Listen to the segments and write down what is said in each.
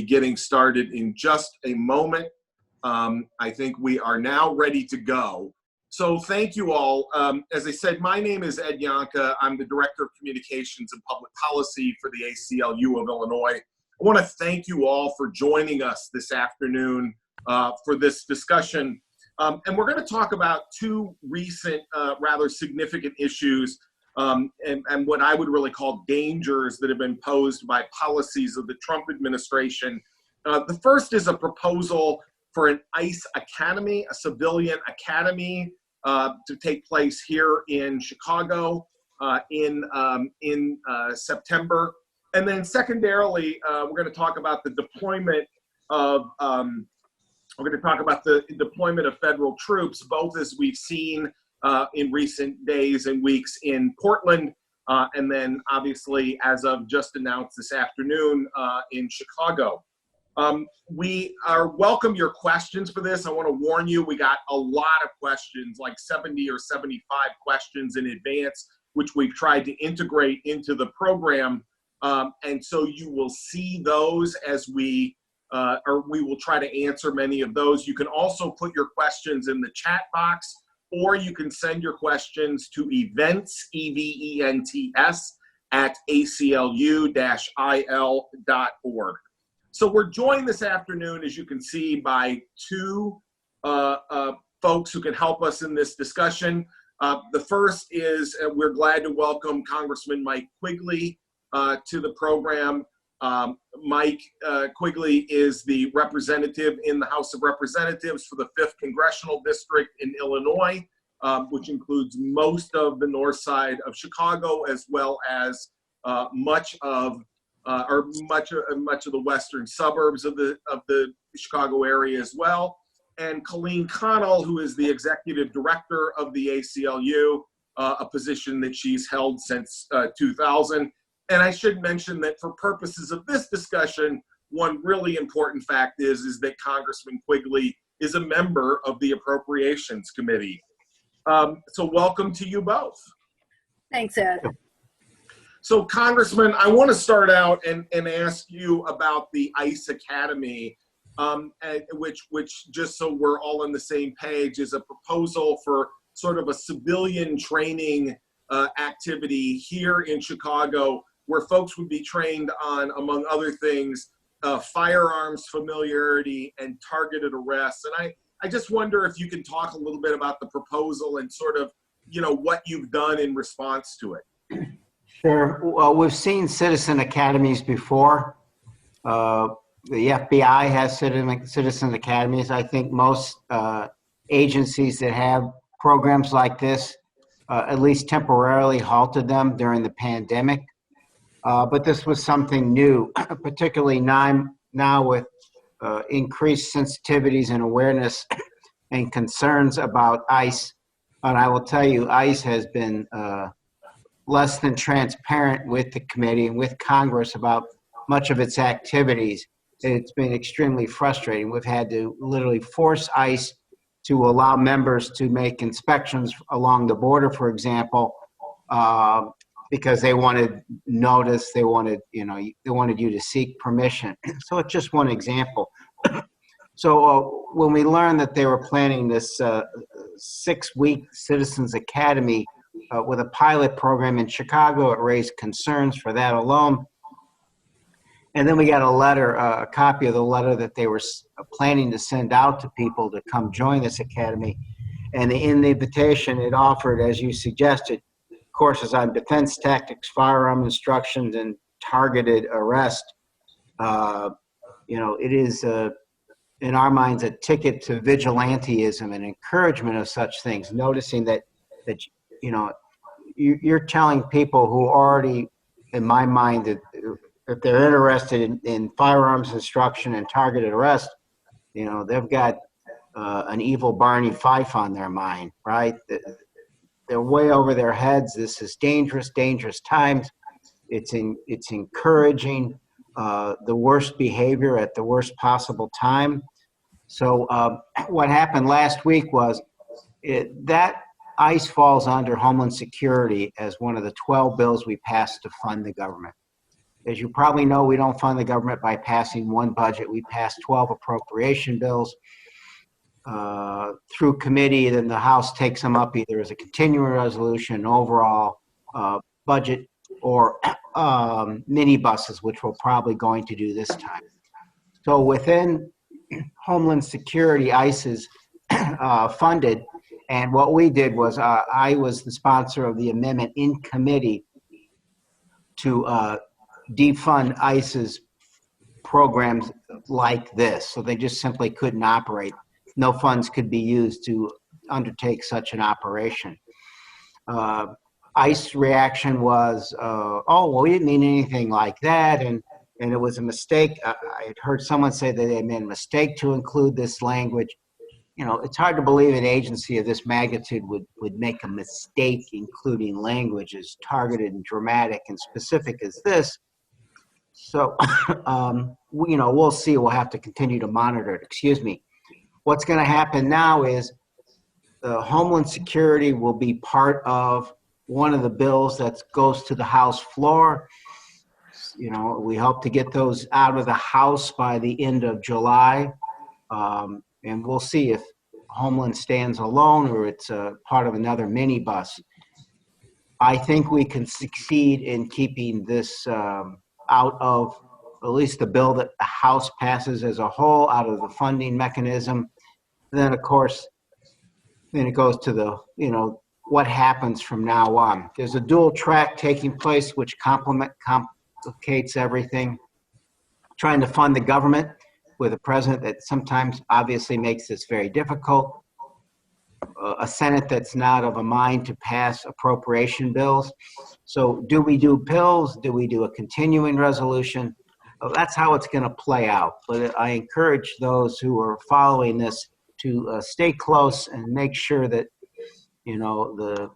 getting started in just a moment. I think we are now ready to go. So thank you all. As I said, my name is Ed Yohnka. I'm the Director of Communications and Public Policy for the ACLU of Illinois. I want to thank you all for joining us this afternoon for this discussion. And we're going to talk about two recent, rather significant issues and what I would really call dangers that have been posed by policies of the Trump administration. The first is a proposal for an ICE academy, a civilian academy, to take place here in Chicago in September. And then secondarily, we're going to talk about the deployment of federal troops, both as we've seen in recent days and weeks in Portland, and then obviously as of just announced this afternoon in Chicago. We welcome your questions for this. I want to warn you, we got a lot of questions, like 70 or 75 questions in advance, which we've tried to integrate into the program. And so you will see those as we will try to answer many of those. You can also put your questions in the chat box, or you can send your questions to events, E-V-E-N-T-S, at aclu-il.org. So we're joined this afternoon, as you can see, by two folks who can help us in this discussion. The first is we're glad to welcome Congressman Mike Quigley to the program. Mike Quigley is the representative in the House of Representatives for the 5th Congressional District in Illinois, which includes most of the north side of Chicago, as well as much of the western suburbs of the Chicago area as well. And Colleen Connell, who is the executive director of the ACLU, a position that she's held since 2000. And I should mention that for purposes of this discussion, one really important fact is that Congressman Quigley is a member of the Appropriations Committee. So welcome to you both. Thanks, Ed. So Congressman, I want to start out and ask you about the ICE Academy, which just so we're all on the same page, is a proposal for sort of a civilian training activity here in Chicago, where folks would be trained on, among other things, firearms familiarity and targeted arrests. And I just wonder if you can talk a little bit about the proposal and sort of, what you've done in response to it. Sure. Well, we've seen citizen academies before. The FBI has citizen academies. I think most agencies that have programs like this at least temporarily halted them during the pandemic. But this was something new, particularly now with increased sensitivities and awareness and concerns about ICE. And I will tell you, ICE has been less than transparent with the committee and with Congress about much of its activities. It's been extremely frustrating. We've had to literally force ICE to allow members to make inspections along the border, for example, because they wanted notice, they wanted you to seek permission. So it's just one example. So when we learned that they were planning this 6-week Citizens Academy with a pilot program in Chicago, it raised concerns for that alone. And then we got a letter, a copy of the letter that they were planning to send out to people to come join this academy. And in the invitation, it offered, as you suggested, courses on defense tactics, firearm instructions, and targeted arrest. It is, in our minds, a ticket to vigilantism and encouragement of such things, noticing that you're telling people who already, in my mind, that if they're interested in firearms instruction and targeted arrest, they've got an evil Barney Fife on their mind, right? They're way over their heads. This is dangerous, dangerous times. It's encouraging the worst behavior at the worst possible time. So what happened last week was that ICE falls under Homeland Security as one of the 12 bills we passed to fund the government. as you probably know, we don't fund the government by passing one budget. We pass 12 appropriation bills through committee, then the House takes them up either as a continuing resolution, overall budget, or mini buses, which we're probably going to do this time. So within Homeland Security, ICE is funded, and what we did was I was the sponsor of the amendment in committee to defund ICE's programs like this. So they just simply couldn't operate. No funds could be used to undertake such an operation. ICE reaction was, oh, well, we didn't mean anything like that, and it was a mistake. I had heard someone say that they made a mistake to include this language. You know, it's hard to believe an agency of this magnitude would make a mistake including language as targeted and dramatic and specific as this. So, we'll see. We'll have to continue to monitor it. Excuse me. What's going to happen now is the Homeland Security will be part of one of the bills that goes to the House floor. You know, we hope to get those out of the House by the end of July. And we'll see if Homeland stands alone or it's part of another minibus. I think we can succeed in keeping this out of at least the bill that the House passes as a whole, out of the funding mechanism. Then, of course, then it goes to the, what happens from now on. There's a dual track taking place, which complicates everything. Trying to fund the government with a president that sometimes obviously makes this very difficult. A Senate that's not of a mind to pass appropriation bills. So do we do bills? Do we do a continuing resolution? Well, that's how it's going to play out. But I encourage those who are following this to stay close and make sure that, the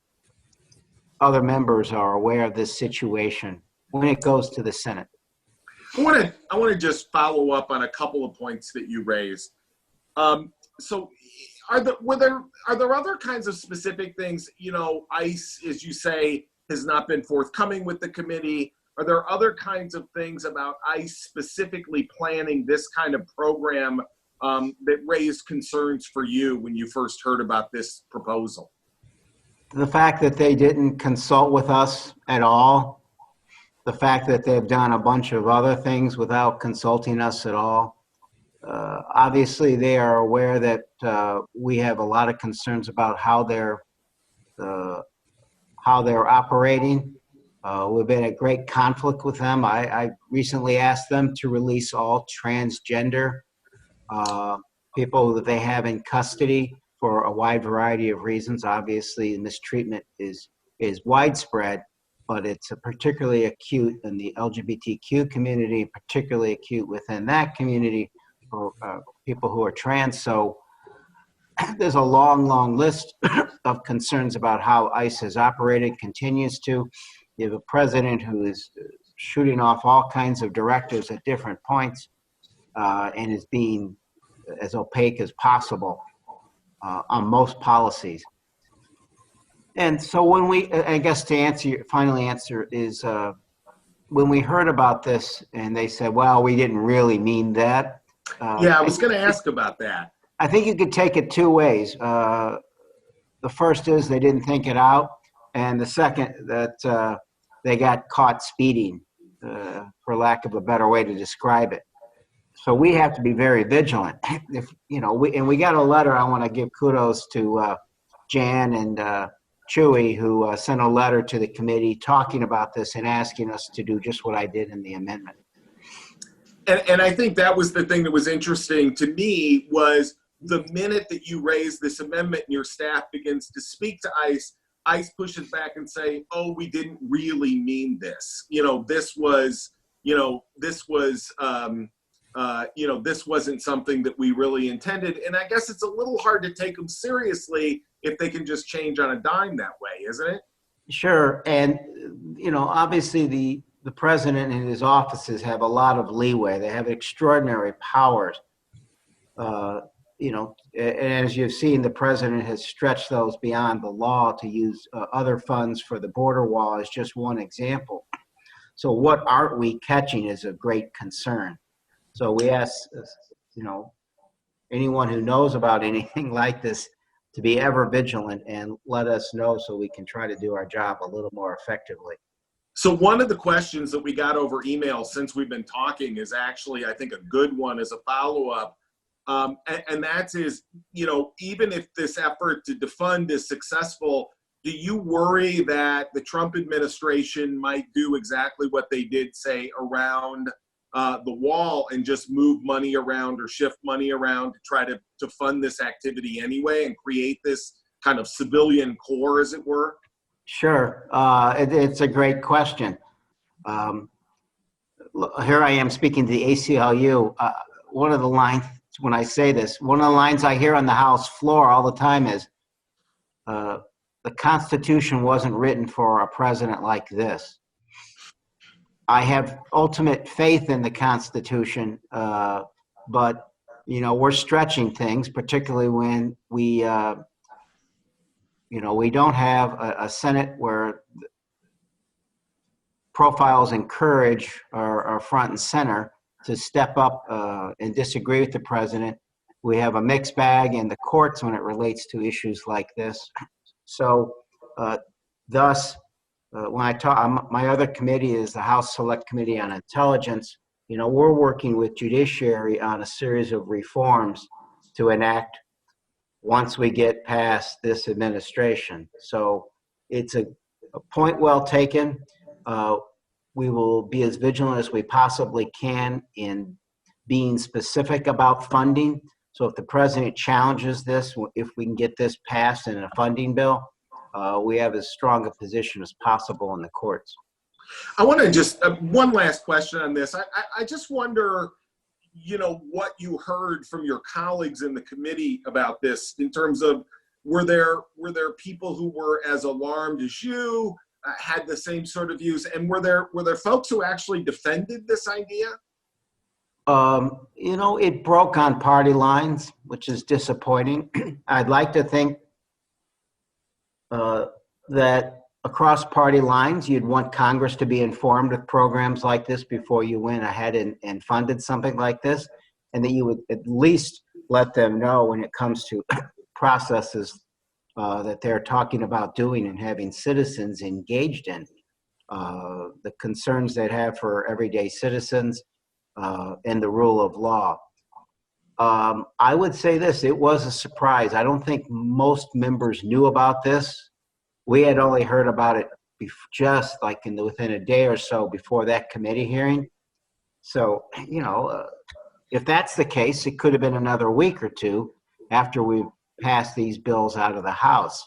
other members are aware of this situation when it goes to the Senate. I want to just follow up on a couple of points that you raised. So are there other kinds of specific things? ICE, as you say, has not been forthcoming with the committee. Are there other kinds of things about ICE specifically planning this kind of program that raised concerns for you when you first heard about this proposal? The fact that they didn't consult with us at all. The fact that they've done a bunch of other things without consulting us at all. Obviously, they are aware that we have a lot of concerns about how they're operating. We've been at great conflict with them. I recently asked them to release all transgender people that they have in custody for a wide variety of reasons. Obviously, mistreatment is widespread, but it's particularly acute in the LGBTQ community, particularly acute within that community for people who are trans. So there's a long list of concerns about how ICE has operated, continues to. You have a president who is shooting off all kinds of directives at different points and is being as opaque as possible on most policies. And so when I guess to finally answer is when we heard about this and they said, well, we didn't really mean that. Yeah, I was going to ask about that. I think you could take it two ways. The first is they didn't think it out. And the second, that they got caught speeding, for lack of a better way to describe it. So we have to be very vigilant. We got a letter. I want to give kudos to Jan and Chewy, who sent a letter to the committee talking about this and asking us to do just what I did in the amendment. And I think that was the thing that was interesting to me was the minute that you raise this amendment and your staff begins to speak to ICE, ICE pushes back and say, oh, we didn't really mean this. This wasn't something that we really intended. And I guess it's a little hard to take them seriously if they can just change on a dime that way, isn't it? Sure. And, obviously the president and his offices have a lot of leeway. They have extraordinary powers. And as you've seen, the president has stretched those beyond the law to use other funds for the border wall as just one example. So what aren't we catching is a great concern. So we ask, anyone who knows about anything like this to be ever vigilant and let us know so we can try to do our job a little more effectively. So one of the questions that we got over email since we've been talking is actually, I think, a good one as a follow-up. And that is, even if this effort to defund is successful, do you worry that the Trump administration might do exactly what they did, say, around the wall and just move money around or shift money around to try to fund this activity anyway and create this kind of civilian core, as it were? Sure. It's a great question. Here I am speaking to the ACLU. One of the lines, when I say this, one of the lines I hear on the House floor all the time is, the Constitution wasn't written for a president like this. I have ultimate faith in the Constitution, but, we're stretching things, particularly when we don't have a Senate where profiles and courage are front and center to step up and disagree with the president. We have a mixed bag in the courts when it relates to issues like this. So thus, when I talk, my other committee is the House Select Committee on Intelligence. We're working with judiciary on a series of reforms to enact once we get past this administration. So it's a point well taken. We will be as vigilant as we possibly can in being specific about funding. So if the president challenges this, if we can get this passed in a funding bill, we have as strong a position as possible in the courts. I want to just, one last question on this. I just wonder, what you heard from your colleagues in the committee about this in terms of, were there people who were as alarmed as you, had the same sort of views, and were there folks who actually defended this idea? It broke on party lines, which is disappointing. I'd like to think that across party lines, you'd want Congress to be informed of programs like this before you went ahead and funded something like this, and that you would at least let them know when it comes to processes that they're talking about doing and having citizens engaged in, the concerns they'd have for everyday citizens and the rule of law. I would say this, it was a surprise. I don't think most members knew about this. We had only heard about it just like within a day or so before that committee hearing. So, if that's the case, it could have been another week or two after we passed these bills out of the House,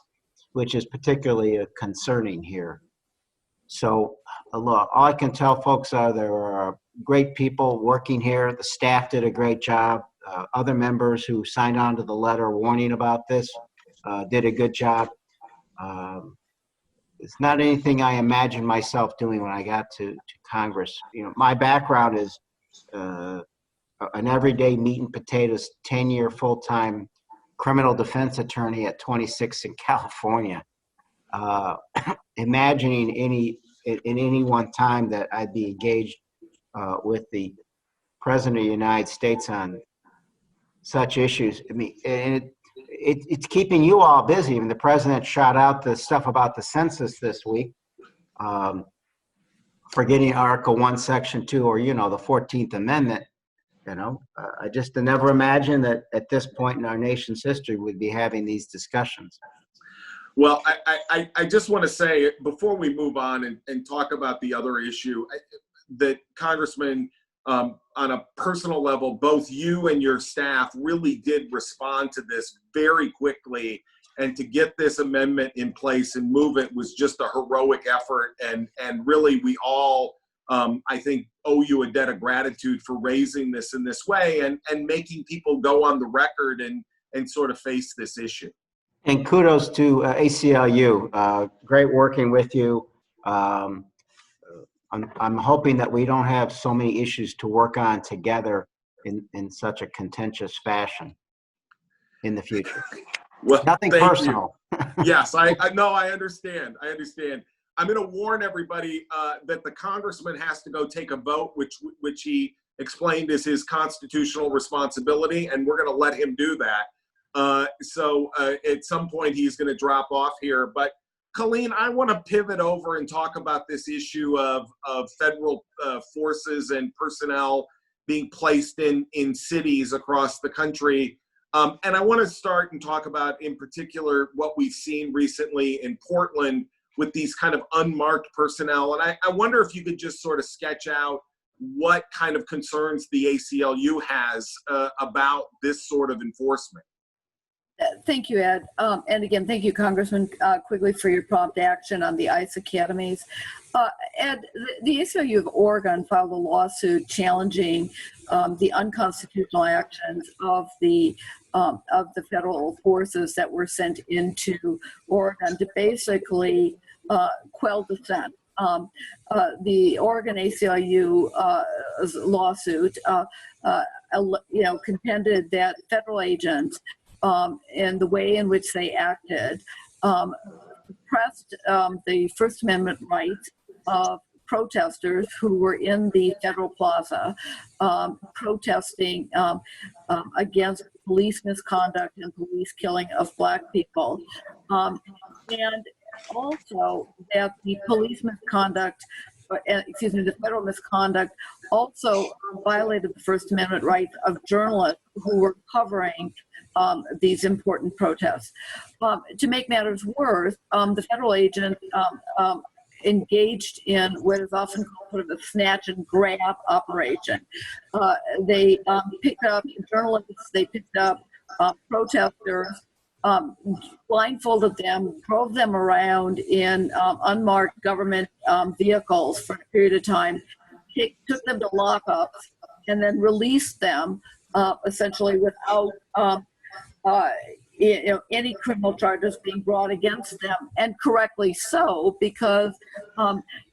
which is particularly concerning here. So, look, all I can tell folks are there are great people working here. The staff did a great job. Other members who signed on to the letter warning about this did a good job. It's not anything I imagined myself doing when I got to Congress. My background is an everyday meat and potatoes, 10-year full-time criminal defense attorney at 26 in California. Imagining in any one time that I'd be engaged with the President of the United States on such issues. I mean, it's keeping you all busy. I mean, the president shot out the stuff about the census this week, forgetting Article 1, Section 2, or, the 14th Amendment. I just never imagined that at this point in our nation's history we'd be having these discussions. Well, I just want to say, before we move on and talk about the other issue, that Congressman, on a personal level, both you and your staff really did respond to this very quickly, and to get this amendment in place and move it was just a heroic effort, and really we all, I think, owe you a debt of gratitude for raising this in this way and making people go on the record and sort of face this issue. And kudos to ACLU. Great working with you. I'm hoping that we don't have so many issues to work on together in such a contentious fashion in the future. Well, nothing personal. Yes, I know. I understand. I'm going to warn everybody that the congressman has to go take a vote, which he explained is his constitutional responsibility, and we're going to let him do that. So at some point he's going to drop off here. But Colleen, I want to pivot over and talk about this issue of federal forces and personnel being placed in cities across the country. And I want to start and talk about, in particular, what we've seen recently in Portland with these kind of unmarked personnel. And I wonder if you could just sort of sketch out what kind of concerns the ACLU has about this sort of enforcement. Thank you, Ed. And again, thank you, Congressman Quigley, for your prompt action on the ICE academies. Ed, the ACLU of Oregon filed a lawsuit challenging the unconstitutional actions of the federal forces that were sent into Oregon to basically quell dissent. The Oregon ACLU lawsuit, contended that federal agents and the way in which they acted suppressed the First Amendment rights of protesters who were in the federal plaza protesting against police misconduct and police killing of Black people. And also that the police misconduct, the federal misconduct also violated the First Amendment rights of journalists who were covering these important protests. To make matters worse, the federal agents engaged in what is often called sort of a snatch and grab operation. They picked up journalists, they picked up protesters, blindfolded them, drove them around in unmarked government vehicles for a period of time, took them to lockups, and then released them essentially without any criminal charges being brought against them, and correctly so, because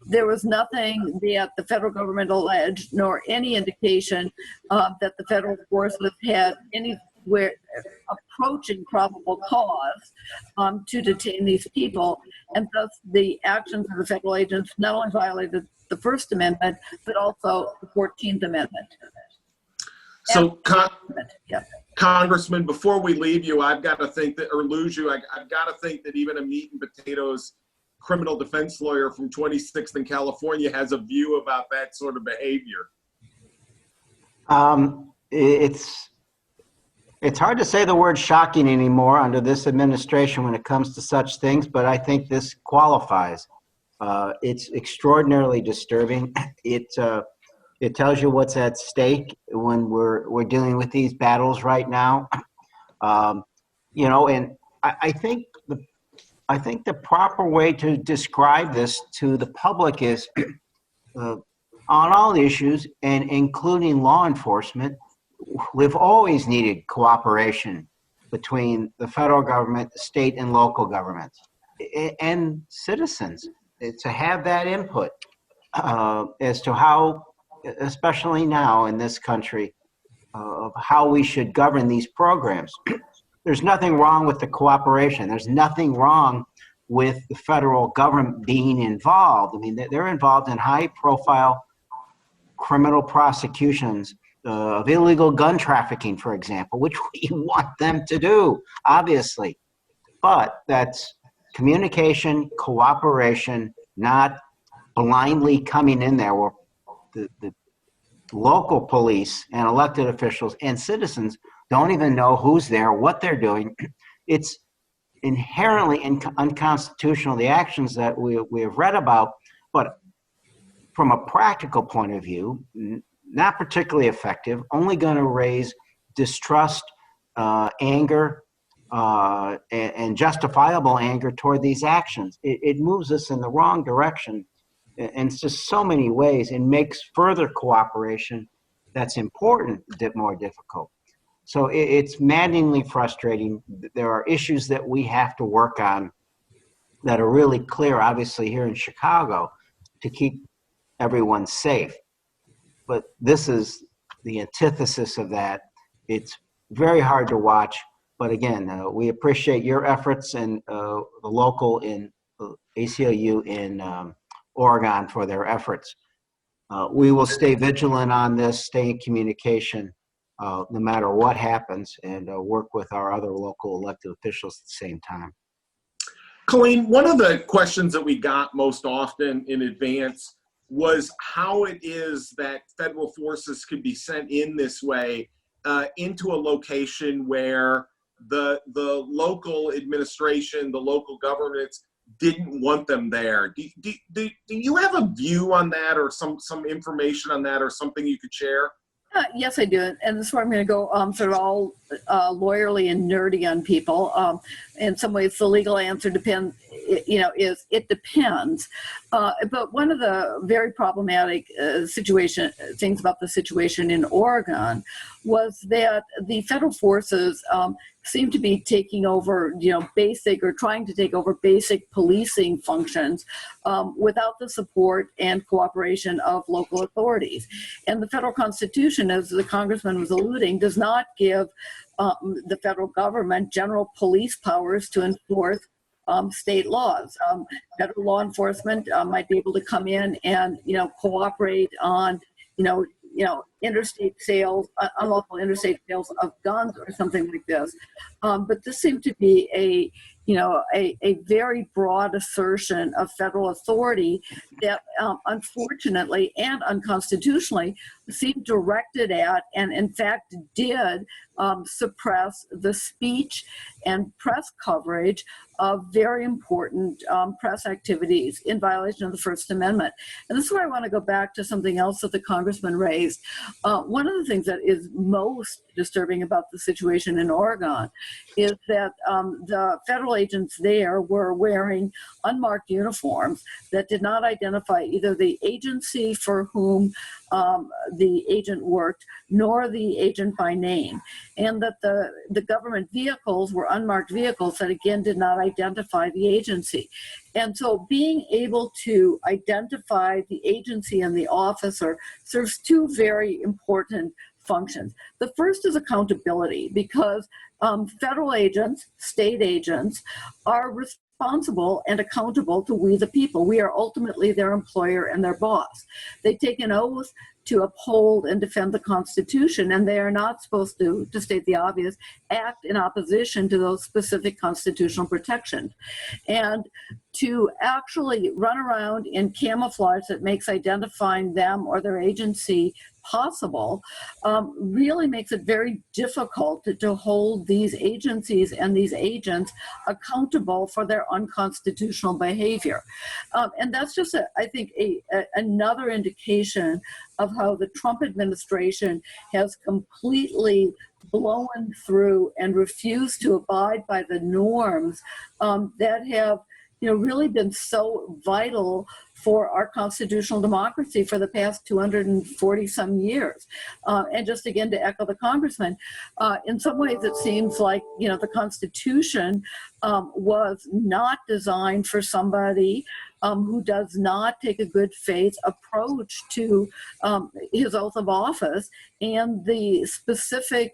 there was nothing that the federal government alleged, nor any indication that the federal forces had anywhere approaching probable cause to detain these people, and thus the actions of the federal agents not only violated the First Amendment, but also the 14th Amendment. So, Congressman, before we leave you, I've got to think that, or lose you, I've got to think that even a meat and potatoes criminal defense lawyer from 26th in California has a view about that sort of behavior. It's hard to say the word shocking anymore under this administration when it comes to such things, but I think this qualifies. It's extraordinarily disturbing. It tells you what's at stake when we're dealing with these battles right now. And I think the proper way to describe this to the public is on all issues, and including law enforcement, we've always needed cooperation between the federal government, the state and local governments, and citizens to have that input as to how, especially now in this country, of how we should govern these programs. There's nothing wrong with the cooperation. There's nothing wrong with the federal government being involved. I mean, they're involved in high-profile criminal prosecutions of illegal gun trafficking, for example, which we want them to do, obviously. But that's communication, cooperation, not blindly coming in there where the local police and elected officials and citizens don't even know who's there, what they're doing. It's inherently unconstitutional, the actions that we have read about, but from a practical point of view, not particularly effective, only going to raise distrust, anger, and justifiable anger toward these actions. It moves us in the wrong direction in just so many ways, and makes further cooperation that's important a bit more difficult. So it's maddeningly frustrating. There are issues that we have to work on that are really clear, obviously, here in Chicago, to keep everyone safe. But this is the antithesis of that. It's very hard to watch. But again, we appreciate your efforts and the local in ACLU in Oregon for their efforts. We will stay vigilant on this, stay in communication, no matter what happens, and work with our other local elected officials at the same time. Colleen, one of the questions that we got most often in advance was how it is that federal forces could be sent in this way into a location where the local administration, the local governments didn't want them there. Do you have a view on that, or some information on that, or something you could share? Yes, I do. And this is where I'm going to go sort of all lawyerly and nerdy on people. In some ways, the legal answer depends, is it depends. But one of the very problematic things about the situation in Oregon was that the federal forces seem to be taking over, basic or trying to take over basic policing functions without the support and cooperation of local authorities. And the federal Constitution, as the Congressman was alluding, does not give the federal government general police powers to enforce state laws. Federal law enforcement might be able to come in and, cooperate on, interstate sales, unlawful interstate sales of guns or something like this. But this seemed to be a very broad assertion of federal authority that unfortunately and unconstitutionally seemed directed at, and in fact did suppress the speech and press coverage of very important press activities in violation of the First Amendment. And this is where I want to go back to something else that the Congressman raised. One of the things that is most disturbing about the situation in Oregon is that the federal agents there were wearing unmarked uniforms that did not identify either the agency for whom the agent worked, nor the agent by name, and that the government vehicles were unmarked vehicles that again did not identify the agency. And so being able to identify the agency and the officer serves two very important functions. The first is accountability, because federal agents, state agents, are responsible and accountable to we the people. We are ultimately their employer and their boss. They take an oath to uphold and defend the Constitution, and they are not supposed to state the obvious, act in opposition to those specific constitutional protections. And to actually run around in camouflage that makes identifying them or their agency possible really makes it very difficult to hold these agencies and these agents accountable for their unconstitutional behavior. And that's just, I think, another indication of how the Trump administration has completely blown through and refused to abide by the norms that have really been so vital for our constitutional democracy for the past 240 some years. And just again, to echo the Congressman, in some ways it seems like, the Constitution was not designed for somebody who does not take a good faith approach to his oath of office and the specific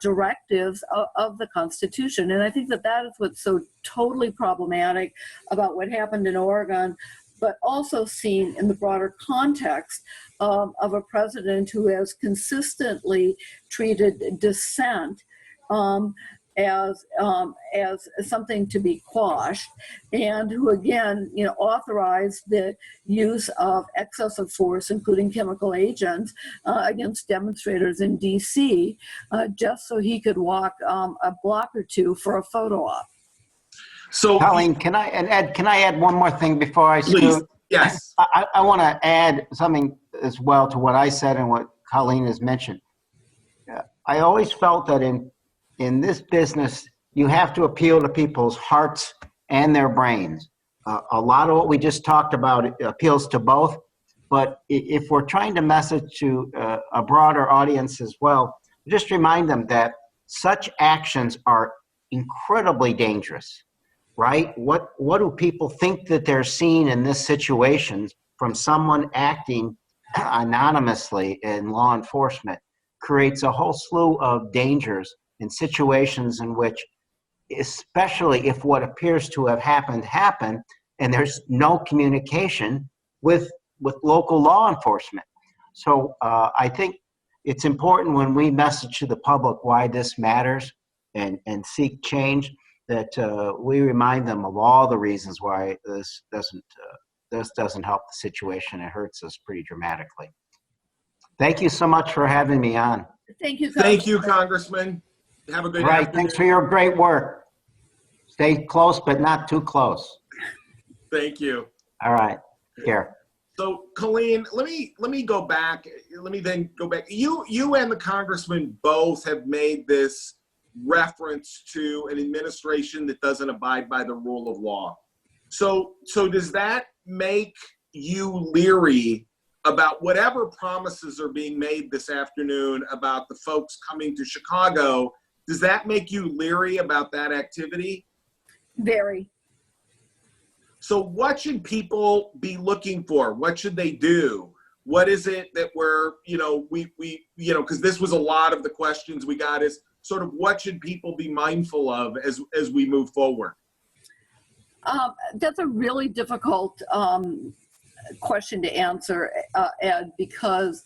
directives of the Constitution. And I think that is what's so totally problematic about what happened in Oregon, but also seen in the broader context of a president who has consistently treated dissent as something to be quashed, and who again, authorized the use of excessive force, including chemical agents, against demonstrators in D.C., just so he could walk a block or two for a photo op. So, Colleen, can I add one more thing before I scoot? Please, yes. I want to add something as well to what I said and what Colleen has mentioned. I always felt that in this business, you have to appeal to people's hearts and their brains. A lot of what we just talked about appeals to both, but if we're trying to message to a broader audience as well, just remind them that such actions are incredibly dangerous, right? What do people think that they're seeing in this situation from someone acting anonymously in law enforcement creates a whole slew of dangers in situations in which, especially if what appears to have happened, and there's no communication with local law enforcement. So I think it's important when we message to the public why this matters and seek change, that we remind them of all the reasons why this doesn't help the situation. It hurts us pretty dramatically. Thank you so much for having me on. Thank you. Thank you, Congressman. Have a good Right. afternoon. Thanks for your great work. Stay close, but not too close. Thank you. All right. Take care. So, Colleen, let me go back. Let me then go back. You and the Congressman both have made this reference to an administration that doesn't abide by the rule of law. So does that make you leery about whatever promises are being made this afternoon about the folks coming to Chicago? Does that make you leery about that activity? Very. So what should people be looking for? What should they do? What is it that we're, because this was a lot of the questions we got, is sort of what should people be mindful of as we move forward? That's a really difficult question to answer, Ed, because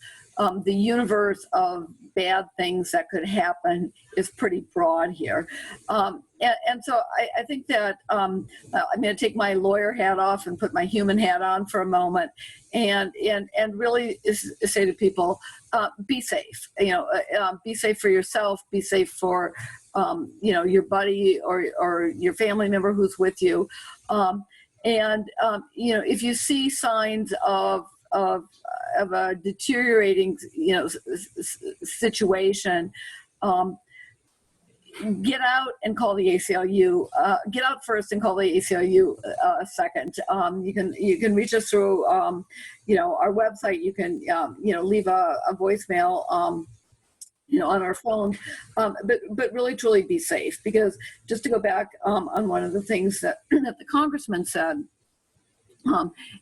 the universe of bad things that could happen is pretty broad here. And so I think that I'm going to take my lawyer hat off and put my human hat on for a moment and really say to people, be safe. Be safe for yourself, be safe for your buddy or your family member who's with you. If you see signs of a deteriorating, situation, get out and call the ACLU. Get out first and call the ACLU second. You can reach us through, our website. You can, leave a voicemail, on our phone, but really truly be safe, because just to go back on one of the things that the Congressman said,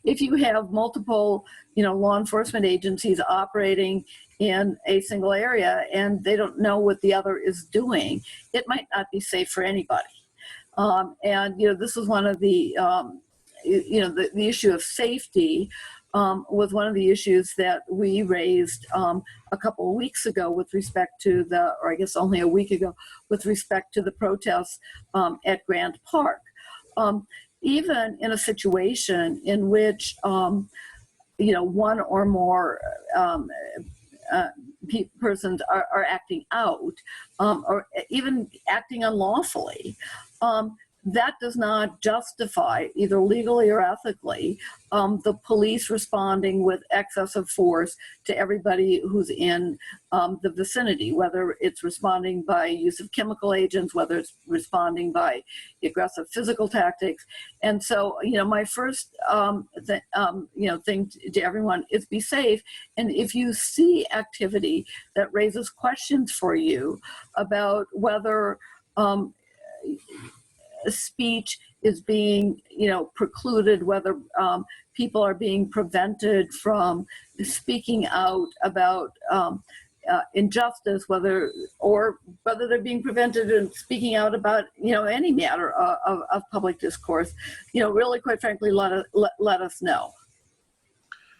if you have multiple, law enforcement agencies operating in a single area and they don't know what the other is doing, it might not be safe for anybody. This is one of the, the issue of safety was one of the issues that we raised a couple of weeks ago with respect to or I guess only a week ago, with respect to the protests at Grant Park. Even in a situation in which, one or more persons are acting out or even acting unlawfully, that does not justify, either legally or ethically, the police responding with excessive force to everybody who's in the vicinity, whether it's responding by use of chemical agents, whether it's responding by aggressive physical tactics. And so, my first thing to everyone is be safe. And if you see activity that raises questions for you about whether speech is being, precluded, whether people are being prevented from speaking out about injustice, whether they're being prevented in speaking out about, any matter of public discourse, really, quite frankly, let us know.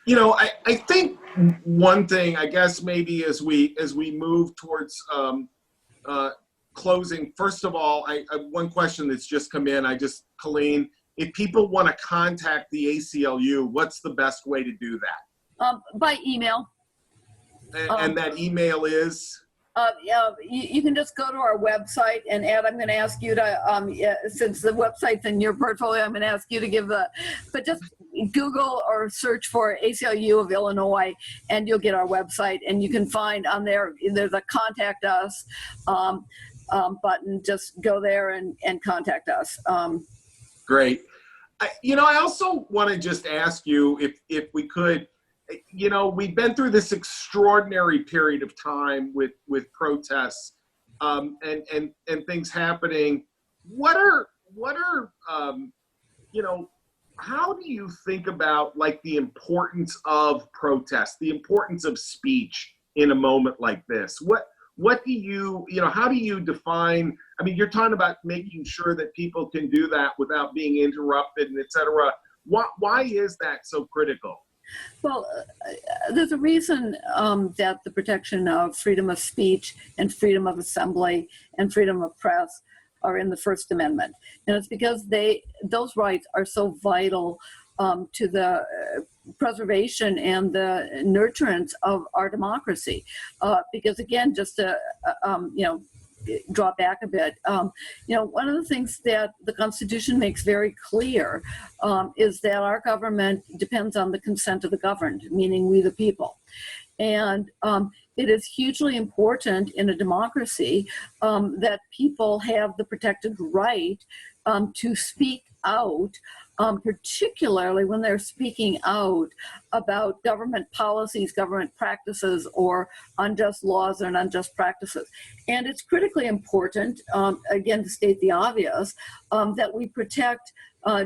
I think one thing, I guess, maybe as we move towards closing, first of all, I one question that's just come in. Colleen, if people want to contact the ACLU, what's the best way to do that? By email. And that email is? You can just go to our website, and Ed, I'm going to ask you to, since the website's in your portfolio, I'm going to ask you to give but just Google or search for ACLU of Illinois, and you'll get our website, and you can find on there's a contact us button. Just go there and contact us. Great. I also want to just ask you if we could, we've been through this extraordinary period of time with protests and things happening. What are how do you think about the importance of protest, the importance of speech in a moment like this? What do you, how do you define, you're talking about making sure that people can do that without being interrupted and et cetera. Why is that so critical? Well, there's a reason that the protection of freedom of speech and freedom of assembly and freedom of press are in the First Amendment. And it's because those rights are so vital to the preservation and the nurturance of our democracy. Because again, just to, draw back a bit, one of the things that the Constitution makes very clear is that our government depends on the consent of the governed, meaning we the people. And it is hugely important in a democracy that people have the protected right to speak out, particularly when they're speaking out about government policies, government practices, or unjust laws and unjust practices. And it's critically important, again, to state the obvious, that we protect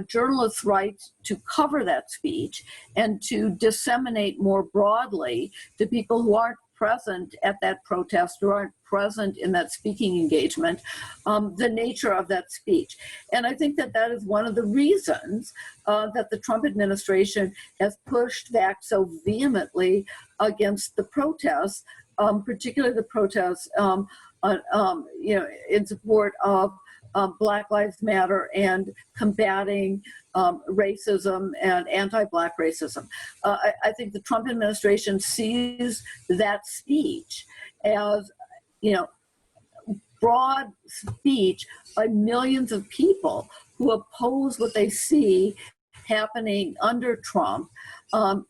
journalists' rights to cover that speech and to disseminate more broadly to people who aren't present at that protest or aren't present in that speaking engagement, the nature of that speech. And I think that that is one of the reasons that the Trump administration has pushed back so vehemently against the protests, particularly the protests in support of Black Lives Matter and combating racism and anti-Black racism. I think the Trump administration sees that speech as, broad speech by millions of people who oppose what they see happening under Trump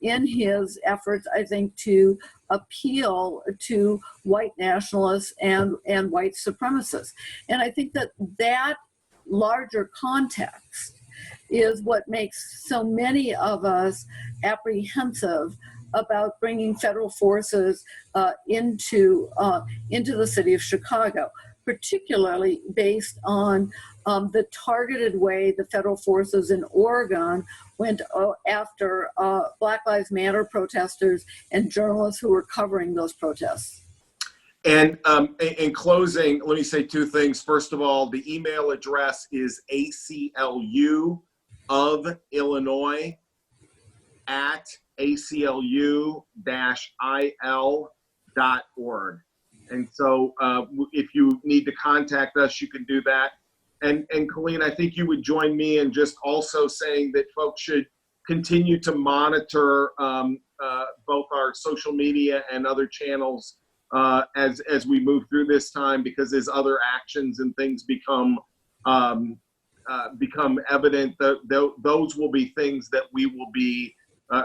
in his efforts, I think, to appeal to white nationalists and white supremacists. And I think that that larger context is what makes so many of us apprehensive about bringing federal forces into the city of Chicago, particularly based on the targeted way the federal forces in Oregon went after Black Lives Matter protesters and journalists who were covering those protests. And in closing, let me say two things. First of all, the email address is ACLU of Illinois at ACLU-IL.org. And so if you need to contact us, you can do that. And Colleen, I think you would join me in just also saying that folks should continue to monitor both our social media and other channels as we move through this time, because as other actions and things become evident, those will be things that we will be,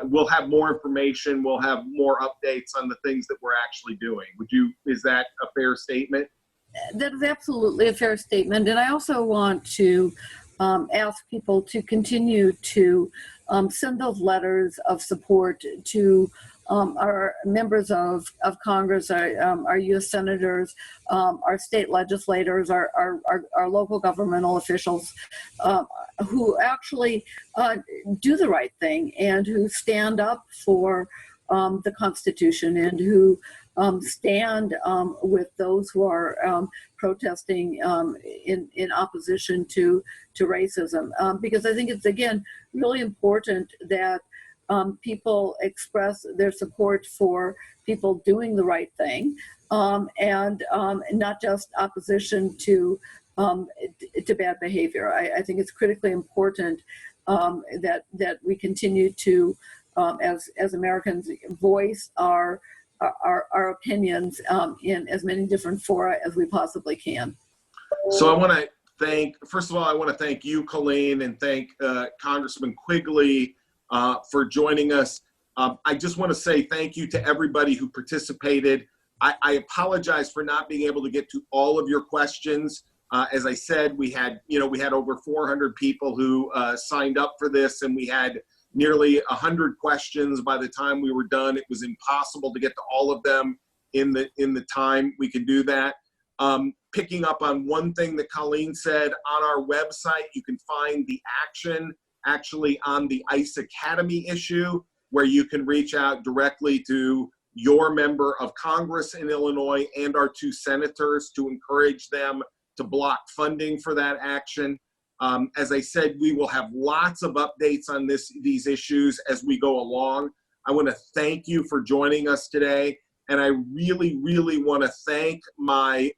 we'll have more information, we'll have more updates on the things that we're actually doing. Is that a fair statement? That is absolutely a fair statement. And I also want to ask people to continue to send those letters of support to our members of Congress, our U.S. senators, our state legislators, our local governmental officials who actually do the right thing and who stand up for the Constitution and who stand with those who are protesting in opposition to racism. Because I think it's, again, really important that people express their support for people doing the right thing and not just opposition to bad behavior. I think it's critically important that we continue to, as Americans, voice our opinions in as many different fora as we possibly can. So I want to first of all, I want to thank you, Colleen, and thank Congressman Quigley for joining us. I just want to say thank you to everybody who participated. I apologize for not being able to get to all of your questions. As I said, we had over 400 people who signed up for this, and we had nearly 100 questions by the time we were done. It was impossible to get to all of them in the time we could do that. Picking up on one thing that Colleen said, on our website, you can find the action actually on the ICE Academy issue, where you can reach out directly to your member of Congress in Illinois and our 2 senators to encourage them to block funding for that action. As I said, we will have lots of updates on these issues as we go along. I want to thank you for joining us today. And I really, really want to thank my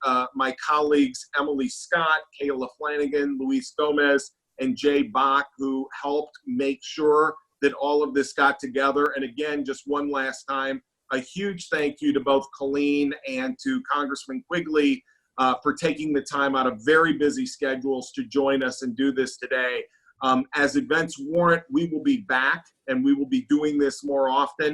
colleagues, Emily Scott, Kayla Flanagan, Luis Gomez, and Jay Bach, who helped make sure that all of this got together. And again, just one last time, a huge thank you to both Colleen and to Congressman Quigley for taking the time out of very busy schedules to join us and do this today. As events warrant, we will be back and we will be doing this more often.